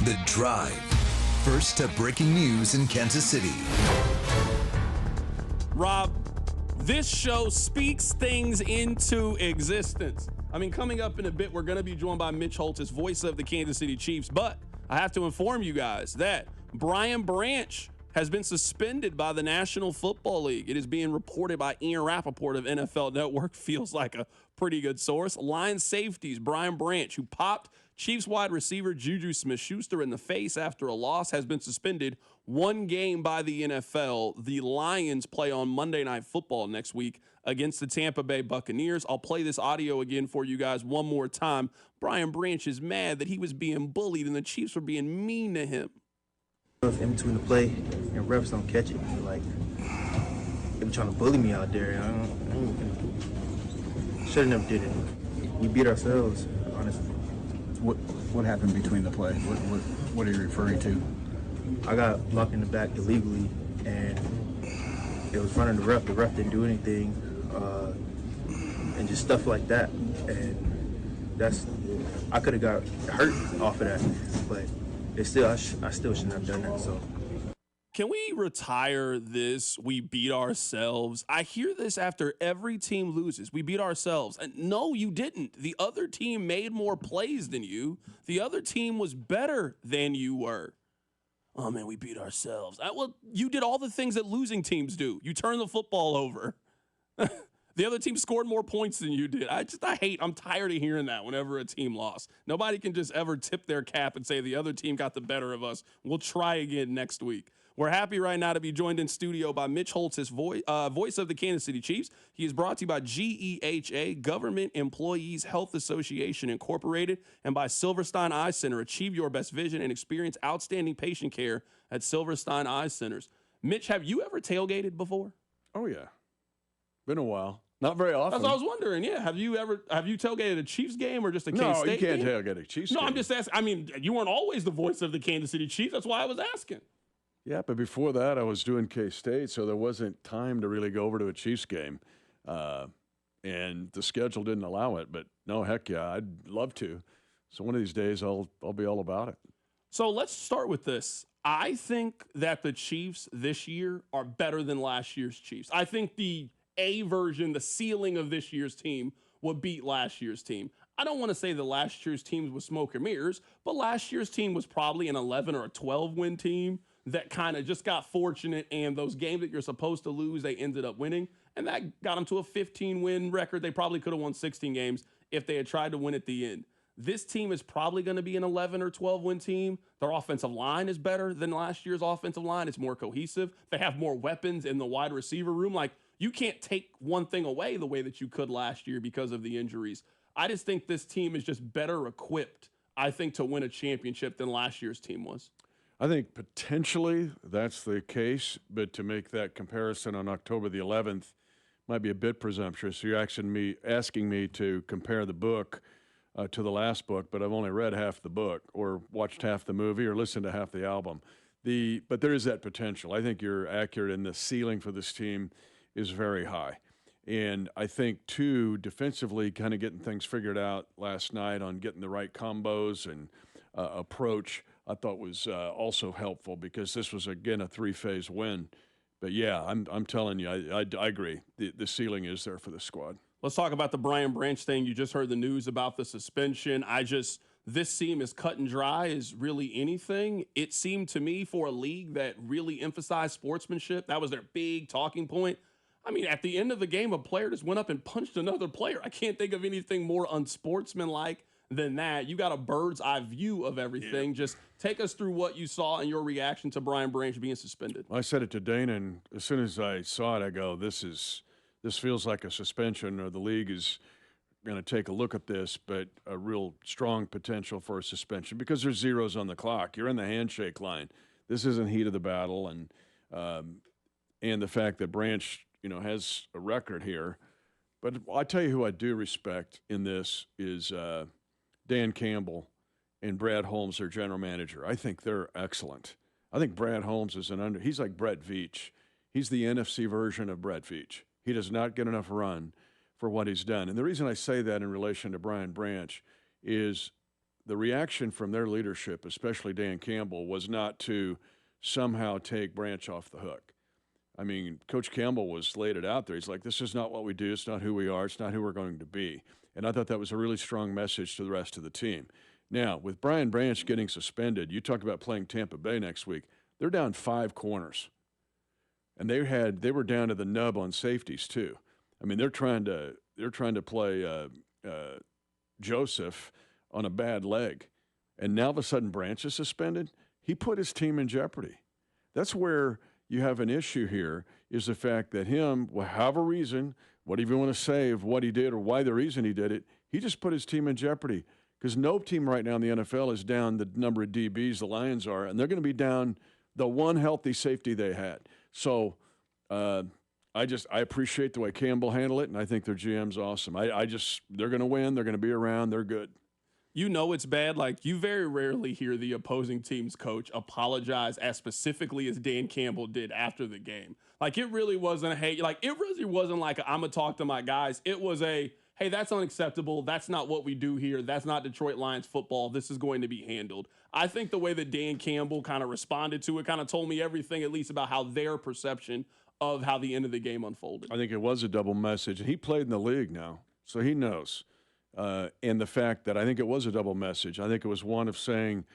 The Drive. First to breaking news in Kansas City. Rob, this show speaks things into existence. I mean, coming up in a bit, we're going to be joined by Mitch Holthus, voice of the Kansas City Chiefs. But I have to inform you guys that Brian Branch has been suspended by the National Football League. It is being reported by Ian Rappaport of NFL Network. Feels like a pretty good source. Lions safeties Brian Branch, who popped Chiefs wide receiver Juju Smith-Schuster in the face after a loss, has been suspended 1 game by the NFL. The Lions play on Monday Night Football next week against the Tampa Bay Buccaneers. I'll play this audio again for you guys one more time. Brian Branch is mad that he was being bullied and the Chiefs were being mean to him. In between the play and refs don't catch it. Like, they be trying to bully me out there. Should have never did it. We beat ourselves, honestly. What happened between the play? What are you referring to? I got blocked in the back illegally, and it was front of the ref. The ref didn't do anything, and just stuff like that. And I could have got hurt off of that, but I still shouldn't have done that. So. Can we retire this? We beat ourselves. I hear this after every team loses. We beat ourselves. And no, you didn't. The other team made more plays than you. The other team was better than you were. Oh, man, we beat ourselves. Well, you did all the things that losing teams do. You turned the football over. The other team scored more points than you did. I'm tired of hearing that whenever a team lost. Nobody can just ever tip their cap and say the other team got the better of us. We'll try again next week. We're happy right now to be joined in studio by Mitch Holthus, voice of the Kansas City Chiefs. He is brought to you by GEHA, Government Employees Health Association Incorporated, and by Silverstein Eye Center. Achieve your best vision and experience outstanding patient care at Silverstein Eye Centers. Mitch, have you ever tailgated before? Oh, yeah. Been a while. Not very often. That's what I was wondering. Yeah, have you tailgated a Chiefs game or just a K-State game? No, you can't tailgate a Chiefs game. No, I'm just asking. I mean, you weren't always the voice of the Kansas City Chiefs. That's why I was asking. Yeah, but before that, I was doing K-State, so there wasn't time to really go over to a Chiefs game, and the schedule didn't allow it. But no, heck yeah, I'd love to. So one of these days, I'll be all about it. So let's start with this. I think that the Chiefs this year are better than last year's Chiefs. I think the A version, the ceiling of this year's team, would beat last year's team. I don't want to say that last year's team was smoke and mirrors, but last year's team was probably an 11 or a 12-win team that kind of just got fortunate, and those games that you're supposed to lose, they ended up winning, and that got them to a 15-win record. They probably could have won 16 games if they had tried to win at the end. This team is probably going to be an 11 or 12-win team. Their offensive line is better than last year's offensive line. It's more cohesive. They have more weapons in the wide receiver room. Like, you can't take one thing away the way that you could last year because of the injuries. I just think this team is just better equipped, I think, to win a championship than last year's team was. I think potentially that's the case, but to make that comparison on October the 11th might be a bit presumptuous. You're asking me to compare the book to the last book, but I've only read half the book or watched half the movie or listened to half the album. But there is that potential. I think you're accurate in the ceiling for this team is very high. And I think, too, defensively kind of getting things figured out last night on getting the right combos and approach, I thought was also helpful because this was, again, a 3-phase win. But, yeah, I'm telling you, I agree. The ceiling is there for the squad. Let's talk about the Brian Branch thing. You just heard the news about the suspension. This team is cut and dry as really anything. It seemed to me for a league that really emphasized sportsmanship, that was their big talking point. I mean, at the end of the game, a player just went up and punched another player. I can't think of anything more unsportsmanlike than that. You got a bird's eye view of everything. Yeah. Just take us through what you saw and your reaction to Brian Branch being suspended. I said it to Dana, and as soon as I saw it, I go, this feels like a suspension, or the league is going to take a look at this, but a real strong potential for a suspension because there's zeros on the clock. You're in the handshake line. This isn't heat of the battle, and the fact that Branch, has a record here. But I tell you who I do respect in this is Dan Campbell and Brad Holmes, their general manager. I think they're excellent. I think Brad Holmes is he's like Brett Veach. He's the NFC version of Brett Veach. He does not get enough run for what he's done. And the reason I say that in relation to Brian Branch is the reaction from their leadership, especially Dan Campbell, was not to somehow take Branch off the hook. I mean, Coach Campbell was laid it out there. He's like, this is not what we do. It's not who we are. It's not who we're going to be. And I thought that was a really strong message to the rest of the team. Now, with Brian Branch getting suspended, you talk about playing Tampa Bay next week. They're down 5 corners. And they were down to the nub on safeties too. I mean, they're trying to play Joseph on a bad leg. And now all of a sudden Branch is suspended. He put his team in jeopardy. That's where you have an issue here, is the fact that him, well, however reason, whatever you want to say of what he did or why the reason he did it, he just put his team in jeopardy. Because no team right now in the NFL is down the number of DBs the Lions are, and they're going to be down the one healthy safety they had. So I appreciate the way Campbell handled it, and I think their GM's awesome. They're going to win. They're going to be around. They're good. You know it's bad. Like, you very rarely hear the opposing team's coach apologize as specifically as Dan Campbell did after the game. Like, it really wasn't it really wasn't like I'm going to talk to my guys. It was hey, that's unacceptable. That's not what we do here. That's not Detroit Lions football. This is going to be handled. I think the way that Dan Campbell kind of responded to it kind of told me everything, at least about how their perception of how the end of the game unfolded. I think it was a double message. And he played in the league now, so he knows. And the fact that I think it was a double message. I think it was one of saying,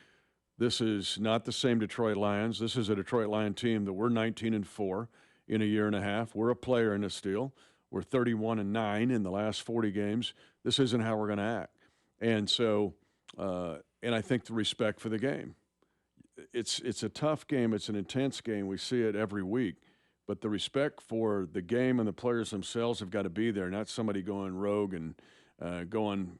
this is not the same Detroit Lions. This is a Detroit Lion team that we're 19-4 in a year and a half. We're a player in this deal. We're 31-9 in the last 40 games. This isn't how we're going to act. And so, and I think the respect for the game. It's a tough game. It's an intense game. We see it every week. But the respect for the game and the players themselves have got to be there, not somebody going rogue and going,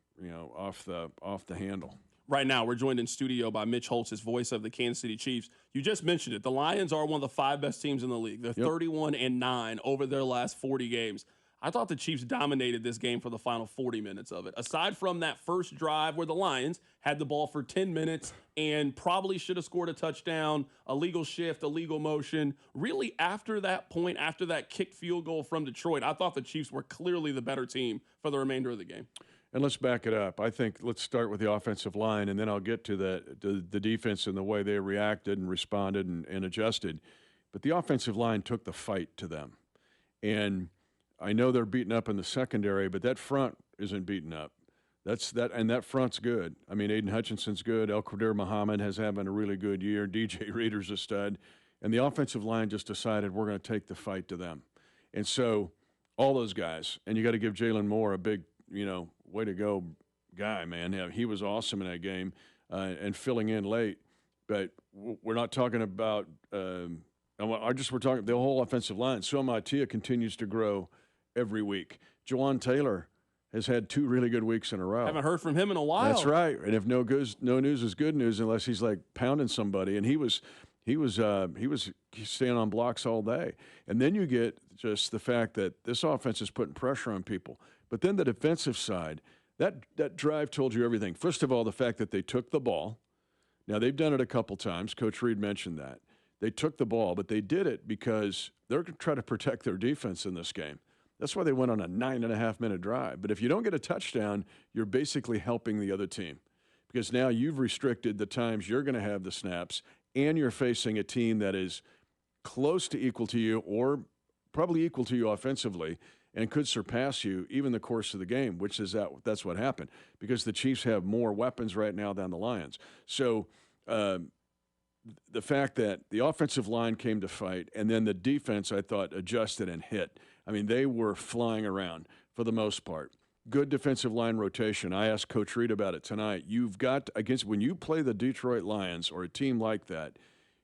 off the handle. Right now, we're joined in studio by Mitch Holthus, voice of the Kansas City Chiefs. You just mentioned it. The Lions are one of the 5 best teams in the league. They're 31-9 over their last 40 games. I thought the Chiefs dominated this game for the final 40 minutes of it. Aside from that first drive where the Lions had the ball for 10 minutes and probably should have scored a touchdown, a legal shift, a legal motion. Really, after that point, after that kicked field goal from Detroit, I thought the Chiefs were clearly the better team for the remainder of the game. And let's back it up. I think let's start with the offensive line, and then I'll get to the defense and the way they reacted and responded and adjusted. But the offensive line took the fight to them. And I know they're beaten up in the secondary, but that front isn't beaten up. And that front's good. I mean, Aiden Hutchinson's good. El Qadir Muhammad has having a really good year. DJ Reader's a stud. And the offensive line just decided we're going to take the fight to them. And so all those guys, and you got to give Jalen Moore a big, way to go guy, man. Yeah, he was awesome in that game and filling in late. But we're not talking about we're talking the whole offensive line. So Matia continues to grow every week. Jawan Taylor has had 2 really good weeks in a row. Haven't heard from him in a while. That's right. And if no news is good news unless he's like pounding somebody. And he was staying on blocks all day. And then you get just the fact that this offense is putting pressure on people. But then the defensive side, that drive told you everything. First of all, the fact that they took the ball. Now, they've done it a couple times. Coach Reed mentioned that. They took the ball, but they did it because they're going to try to protect their defense in this game. That's why they went on a 9.5-minute drive. But if you don't get a touchdown, you're basically helping the other team because now you've restricted the times you're going to have the snaps, and you're facing a team that is close to equal to you or probably equal to you offensively and could surpass you even the course of the game, which is that's what happened because the Chiefs have more weapons right now than the Lions. So the fact that the offensive line came to fight and then the defense, I thought, adjusted and hit. I mean, they were flying around for the most part. Good defensive line rotation. I asked Coach Reed about it tonight. You've got when you play the Detroit Lions or a team like that,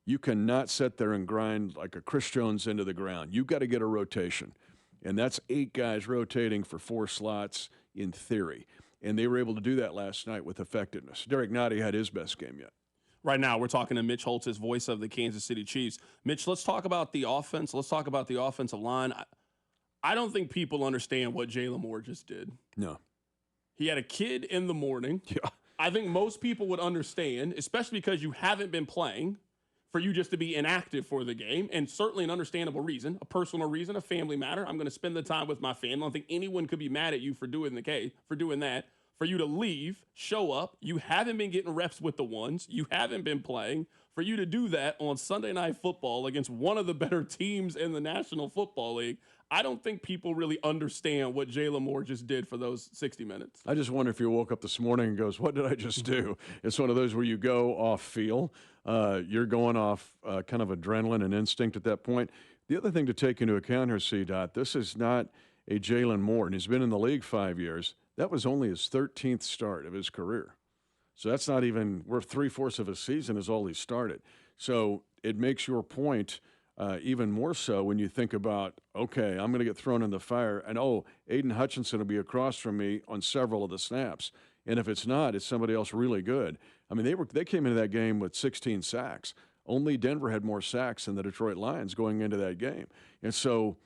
you cannot sit there and grind like a Chris Jones into the ground. You've got to get a rotation. And that's 8 guys rotating for 4 slots in theory. And they were able to do that last night with effectiveness. Derek Nottie had his best game yet. Right now, we're talking to Mitch Holthus, voice of the Kansas City Chiefs. Mitch, let's talk about the offense. Let's talk about the offensive line. I don't think people understand what Jalen Moore just did. No. He had a kid in the morning. Yeah. I think most people would understand, especially because you haven't been playing, for you just to be inactive for the game, and certainly an understandable reason, a personal reason, a family matter. I'm going to spend the time with my family. I don't think anyone could be mad at you for doing that. for you to leave, show up. You haven't been getting reps with the ones. You haven't been playing. For you to do that on Sunday Night Football against one of the better teams in the National Football League, I don't think people really understand what Jalen Moore just did for those 60 minutes. I just wonder if you woke up this morning and goes, what did I just do? It's one of those where you go off feel. You're going off kind of adrenaline and instinct at that point. The other thing to take into account here, C-Dot, this is not a Jalen Moore, and he's been in the league 5 years. That was only his 13th start of his career. So that's not even worth 3/4 of a season is all he started. So it makes your point even more so when you think about, okay, I'm going to get thrown in the fire, and Aiden Hutchinson will be across from me on several of the snaps. And if it's not, it's somebody else really good. I mean, they came into that game with 16 sacks. Only Denver had more sacks than the Detroit Lions going into that game. And so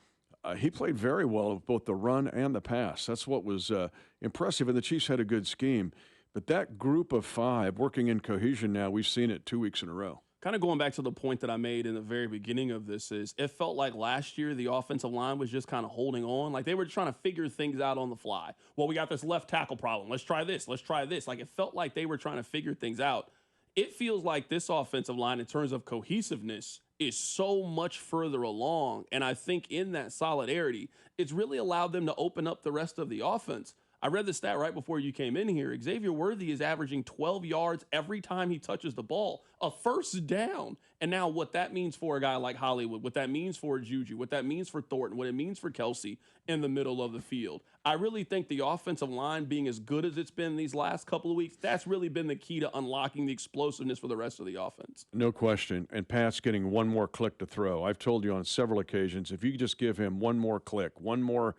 he played very well with both the run and the pass. That's what was impressive, and the Chiefs had a good scheme. But that group of five working in cohesion now, we've seen it 2 weeks in a row. Kind of going back to the point that I made in the very beginning of this is it felt like last year the offensive line was just kind of holding on. Like they were trying to figure things out on the fly. Well, we got this left tackle problem. Let's try this. Let's try this. Like it felt like they were trying to figure things out. It feels like this offensive line in terms of cohesiveness is so much further along. And I think in that solidarity, it's really allowed them to open up the rest of the offense. I read the stat right before you came in here. Xavier Worthy is averaging 12 yards every time he touches the ball, a first down. And now what that means for a guy like Hollywood, what that means for Juju, what that means for Thornton, what it means for Kelsey in the middle of the field. I really think the offensive line being as good as it's been these last couple of weeks, that's really been the key to unlocking the explosiveness for the rest of the offense. No question. And Pat's getting one more click to throw. I've told you on several occasions, if you just give him one more click, one more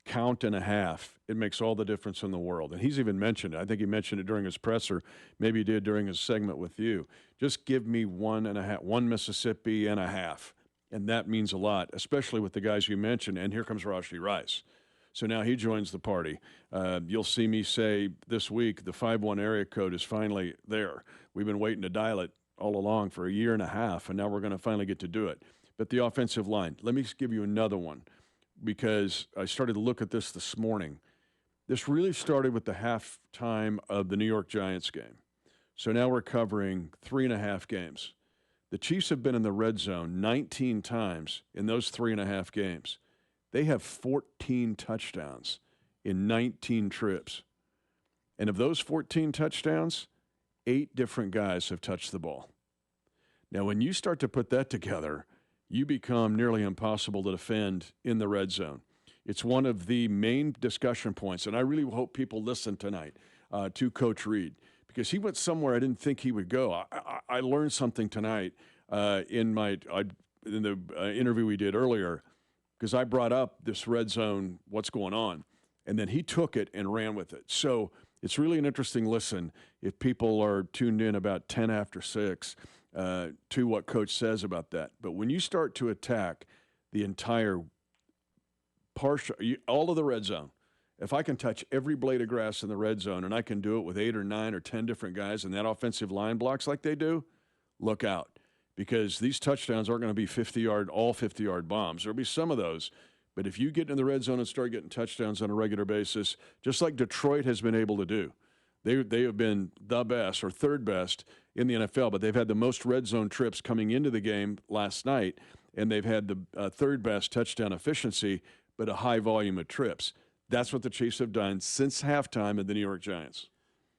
count and a half, it makes all the difference in the world. And he's even mentioned it. I think he mentioned it during his presser. Maybe he did during his segment with you. Just give me one and a half, one Mississippi and a half. And that means a lot, especially with the guys you mentioned. And here comes Rashee Rice. So now he joins the party. You'll see me say this week the 5-1 area code is finally there. We've been waiting to dial it all along for a year and a half, and now we're going to finally get to do it. But the offensive line, let me give you another one, because I started to look at this morning. This really started with the halftime of the New York Giants game. So now we're covering 3.5 games. The Chiefs have been in the red zone 19 times in those 3.5 games. They have 14 touchdowns in 19 trips. And of those 14 touchdowns, 8 different guys have touched the ball. Now, when you start to put that together, you become nearly impossible to defend in the red zone. It's one of the main discussion points, and I really hope people listen tonight to Coach Reed, because he went somewhere I didn't think he would go. I learned something tonight in the interview we did earlier, because I brought up this red zone, what's going on, and then he took it and ran with it. So it's really an interesting listen if people are tuned in about 10 after 6 to what Coach says about that. But when you start to attack the entire all of the red zone, if I can touch every blade of grass in the red zone and I can do it with 8 or 9 or 10 different guys and that offensive line blocks like they do, look out. Because these touchdowns aren't going to be 50-yard bombs. There'll be some of those. But if you get in the red zone and start getting touchdowns on a regular basis, just like Detroit has been able to do, they have been the best or third best in the NFL, but they've had the most red zone trips coming into the game last night, and they've had the third best touchdown efficiency, but a high volume of trips. That's what the Chiefs have done since halftime of the New York Giants.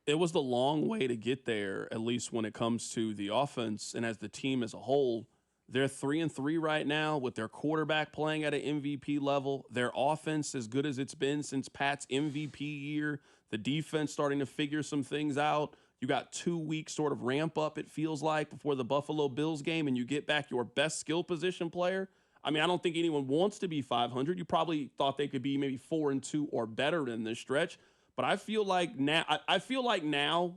It was the long way to get there, at least when it comes to the offense and as the team as a whole. They're 3-3 right now with their quarterback playing at an MVP level. Their offense as good as it's been since Pat's MVP year. The defense starting to figure some things out. You got 2 weeks sort of ramp up, it feels like, before the Buffalo Bills game, and you get back your best skill position player. I mean, I don't think anyone wants to be 500. You probably thought they could be maybe 4-2 or better in this stretch. But I feel like now,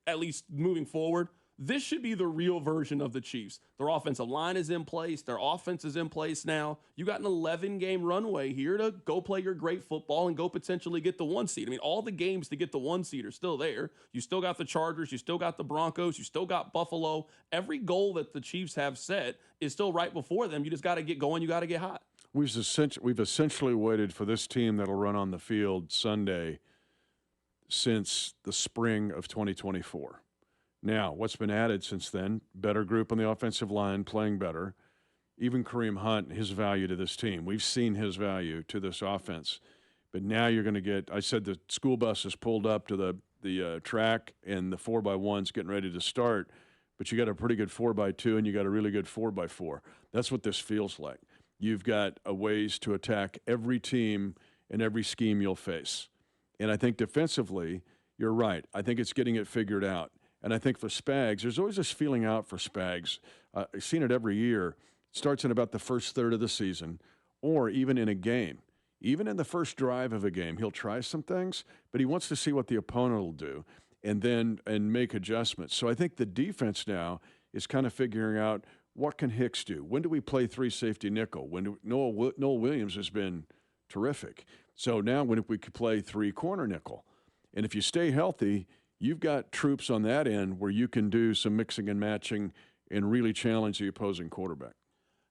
at least moving forward, this should be the real version of the Chiefs. Their offensive line is in place. Their offense is in place now. You got an 11-game runway here to go play your great football and go potentially get the 1 seed. I mean, all the games to get the 1 seed are still there. You still got the Chargers. You still got the Broncos. You still got Buffalo. Every goal that the Chiefs have set is still right before them. You just got to get going. You got to get hot. We've essentially waited for this team that'll run on the field Sunday since the spring of 2024. Now, what's been added since then? Better group on the offensive line, playing better. Even Kareem Hunt, his value to this team. We've seen his value to this offense. But now you're going to get, I said the school bus is pulled up to the track and the 4x1's getting ready to start, but you got a pretty good 4x2 and you got a really good 4x4. That's what this feels like. You've got a ways to attack every team and every scheme you'll face. And I think defensively, you're right. I think it's getting it figured out. And I think for Spags, there's always this feeling out for Spags. I've seen it every year. It starts in about the first third of the season or even in a game. Even in the first drive of a game, he'll try some things, but he wants to see what the opponent will do and make adjustments. So I think the defense now is kind of figuring out what can Hicks do? When do we play 3 safety nickel? Noel Williams has been terrific. So now when we could play 3 corner nickel. And if you stay healthy, you've got troops on that end where you can do some mixing and matching and really challenge the opposing quarterback.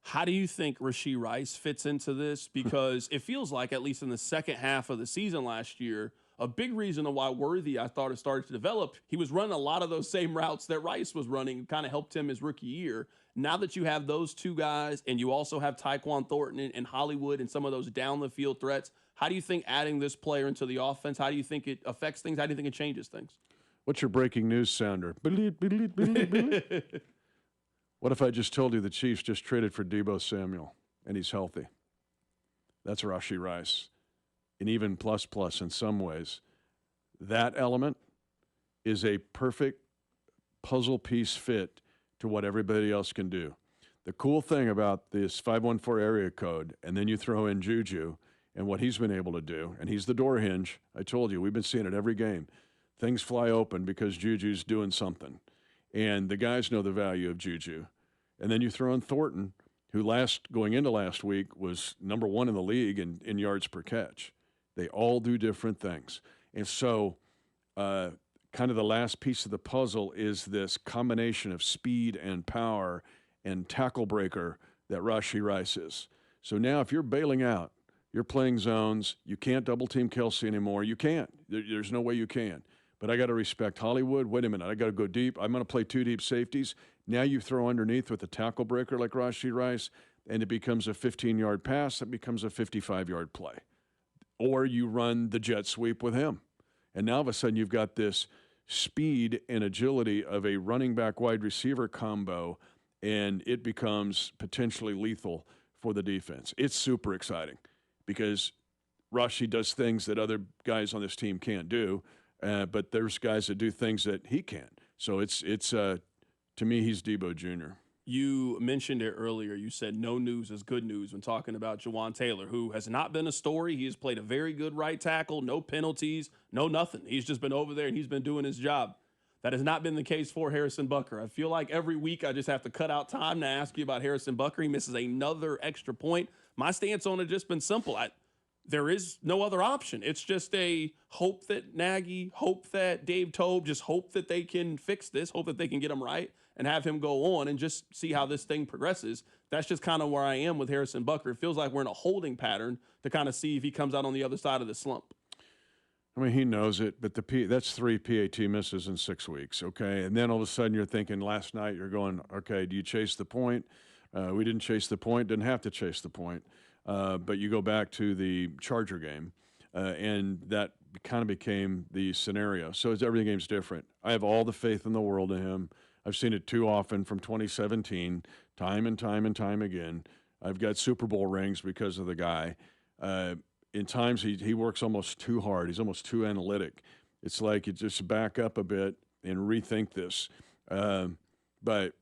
How do you think Rashee Rice fits into this? Because it feels like, at least in the second half of the season last year, a big reason why Worthy, I thought, it started to develop, he was running a lot of those same routes that Rice was running, kind of helped him his rookie year. Now that you have those two guys and you also have Tyquan Thornton and Hollywood and some of those down-the-field threats, how do you think adding this player into the offense, how do you think it affects things? How do you think it changes things? What's your breaking news sounder? What if I just told you the Chiefs just traded for Deebo Samuel and he's healthy? That's Rashee Rice. And even plus in some ways. That element is a perfect puzzle piece fit to what everybody else can do. The cool thing about this 514 area code, and then you throw in Juju and what he's been able to do, and he's the door hinge. I told you, we've been seeing it every game. Things fly open because Juju's doing something. And the guys know the value of Juju. And then you throw in Thornton, who going into last week was number 1 in the league in yards per catch. They all do different things. And so kind of the last piece of the puzzle is this combination of speed and power and tackle breaker that Rashee Rice is. So now if you're bailing out, you're playing zones, you can't double-team Kelsey anymore. You can't. There's no way you can. But I got to respect Hollywood. Wait a minute, I got to go deep. I'm going to play 2 deep safeties. Now you throw underneath with a tackle breaker like Rashee Rice, and it becomes a 15-yard pass. It becomes a 55-yard play. Or you run the jet sweep with him. And now all of a sudden you've got this speed and agility of a running back wide receiver combo, and it becomes potentially lethal for the defense. It's super exciting because Rashee does things that other guys on this team can't do. But there's guys that do things that he can't. So it's to me, he's Deebo Jr. You mentioned it earlier. You said no news is good news when talking about Jawan Taylor, who has not been a story. He has played a very good right tackle, no penalties, no nothing. He's just been over there and he's been doing his job. That has not been the case for Harrison Butker. I feel like every week I just have to cut out time to ask you about Harrison Butker. He misses another extra point. My stance on it has just been simple. There is no other option. It's just a hope that Nagy, hope that Dave Tobe, just hope that they can fix this, hope that they can get him right and have him go on and just see how this thing progresses. That's just kind of where I am with Harrison Butker. It feels like we're in a holding pattern to kind of see if he comes out on the other side of the slump. I mean, he knows it, but that's 3 PAT misses in 6 weeks, okay? And then all of a sudden you're thinking last night, you're going, okay, do you chase the point? We didn't chase the point, didn't have to chase the point. But you go back to the Charger game, and that kind of became the scenario. So every game's different. I have all the faith in the world in him. I've seen it too often from 2017, time and time again. I've got Super Bowl rings because of the guy. In times he works almost too hard. He's almost too analytic. It's like you just back up a bit and rethink this. But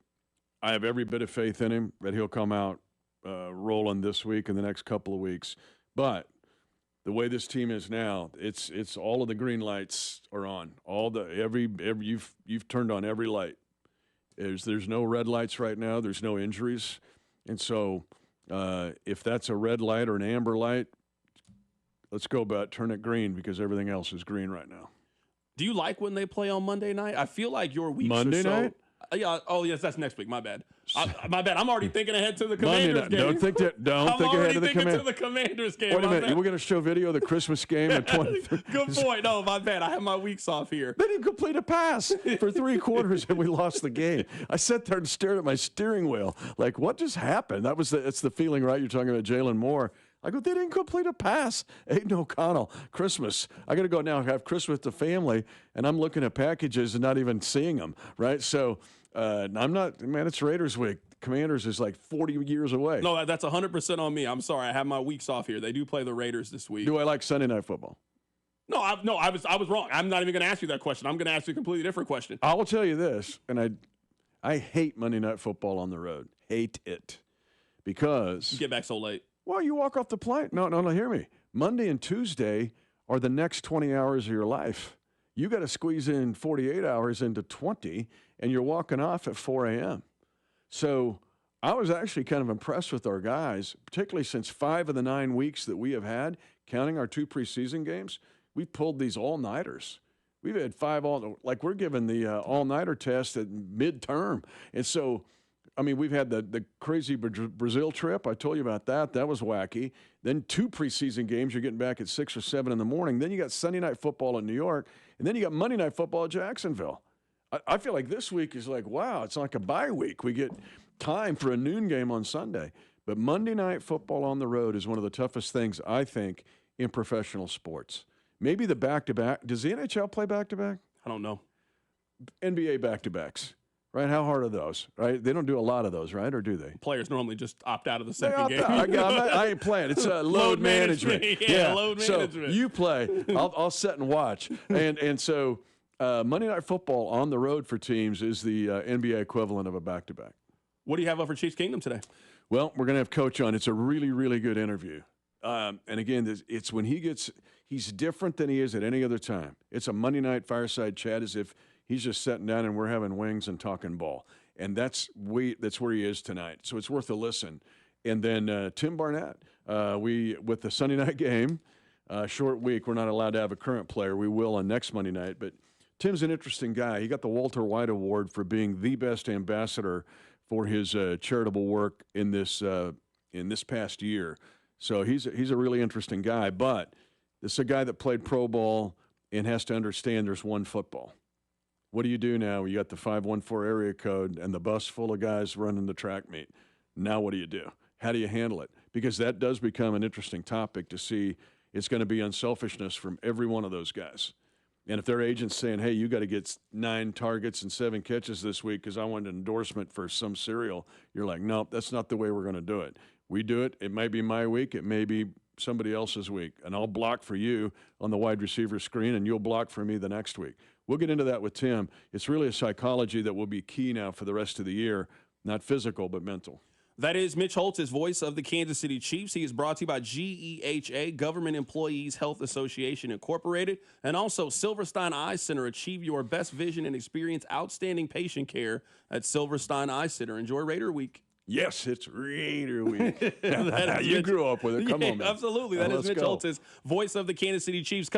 I have every bit of faith in him that he'll come out rolling this week and the next couple of weeks. But the way this team is now, it's all of the green lights are on. You've turned on every light. There's no red lights right now. There's no injuries. And so if that's a red light or an amber light, let's go about turn it green because everything else is green right now. Do you like when they play on Monday night? I feel like your weeks Monday are so, night? Yeah. Oh, yes, that's next week. My bad. My bad. I'm already thinking ahead to the Monday Commanders night. game. Don't think ahead of the to the Commanders game. Wait a My minute. bad. We're going to show video of the Christmas game at 23. Good point. No, my bad. I have my weeks off here. They didn't complete a pass for 3 quarters, and we lost the game. I sat there and stared at my steering wheel, like, what just happened? It's the feeling, right? You're talking about Jalen Moore. I go, they didn't complete a pass. Aiden O'Connell, Christmas. I got to go now have Christmas with the family, and I'm looking at packages and not even seeing them, right? So I'm not, man, it's Raiders week. Commanders is like 40 years away. No, that's 100% on me. I'm sorry. I have my weeks off here. They do play the Raiders this week. Do I like Sunday Night Football? No, I was wrong. I'm not even going to ask you that question. I'm going to ask you a completely different question. I will tell you this, and I hate Monday Night Football on the road. Hate it. Because You get back so late. well, you walk off the plane. No, hear me. Monday and Tuesday are the next 20 hours of your life. You got to squeeze in 48 hours into 20, and you're walking off at 4 a.m. So I was actually kind of impressed with our guys, particularly since 5 of the 9 weeks that we have had, counting our 2 preseason games, we've pulled these all-nighters. We've had 5 like we're giving the all-nighter test at midterm. And so, I mean, we've had the crazy Brazil trip. I told you about that. That was wacky. Then 2 preseason games. You're getting back at 6 or 7 in the morning. Then you got Sunday Night Football in New York. And then you got Monday Night Football at Jacksonville. I feel like this week is like, wow, it's like a bye week. We get time for a noon game on Sunday. But Monday Night Football on the road is one of the toughest things, I think, in professional sports. Maybe the back-to-back. Does the NHL play back-to-back? I don't know. NBA back-to-backs, right? How hard are those, right? They don't do a lot of those, right? Or do they? Players normally just opt out of the second game. I ain't playing. It's load management. Yeah, load management. So you play. I'll sit and watch. And so Monday Night Football on the road for teams is the NBA equivalent of a back-to-back. What do you have up for Chiefs Kingdom today? Well, we're going to have Coach on. It's a really, really good interview. And again, it's when he's different than he is at any other time. It's a Monday night fireside chat as if he's just sitting down and we're having wings and talking ball. And that's where he is tonight. So it's worth a listen. And then Tim Barnett, with the Sunday night game, short week, we're not allowed to have a current player. We will on next Monday night. But Tim's an interesting guy. He got the Walter White Award for being the best ambassador for his charitable work in this past year. So he's a really interesting guy. But this is a guy that played pro ball and has to understand there's one football. What do you do now? You got the 514 area code and the bus full of guys running the track meet. Now what do you do? How do you handle it? Because that does become an interesting topic to see. It's going to be unselfishness from every one of those guys. And if their agent's saying, hey, you got to get 9 targets and 7 catches this week because I want an endorsement for some cereal, you're like, nope, that's not the way we're going to do it. We do it. It might be my week. It may be somebody else's week. And I'll block for you on the wide receiver screen, and you'll block for me the next week. We'll get into that with Tim. It's really a psychology that will be key now for the rest of the year, not physical but mental. That is Mitch Holthus, voice of the Kansas City Chiefs. He is brought to you by GEHA, Government Employees Health Association Incorporated, and also Silverstein Eye Center. Achieve your best vision and experience outstanding patient care at Silverstein Eye Center. Enjoy Raider Week. Yes, it's Raider Week. You grew up with it. Come on, man. Absolutely. That is Mitch Holthus, voice of the Kansas City Chiefs. Coming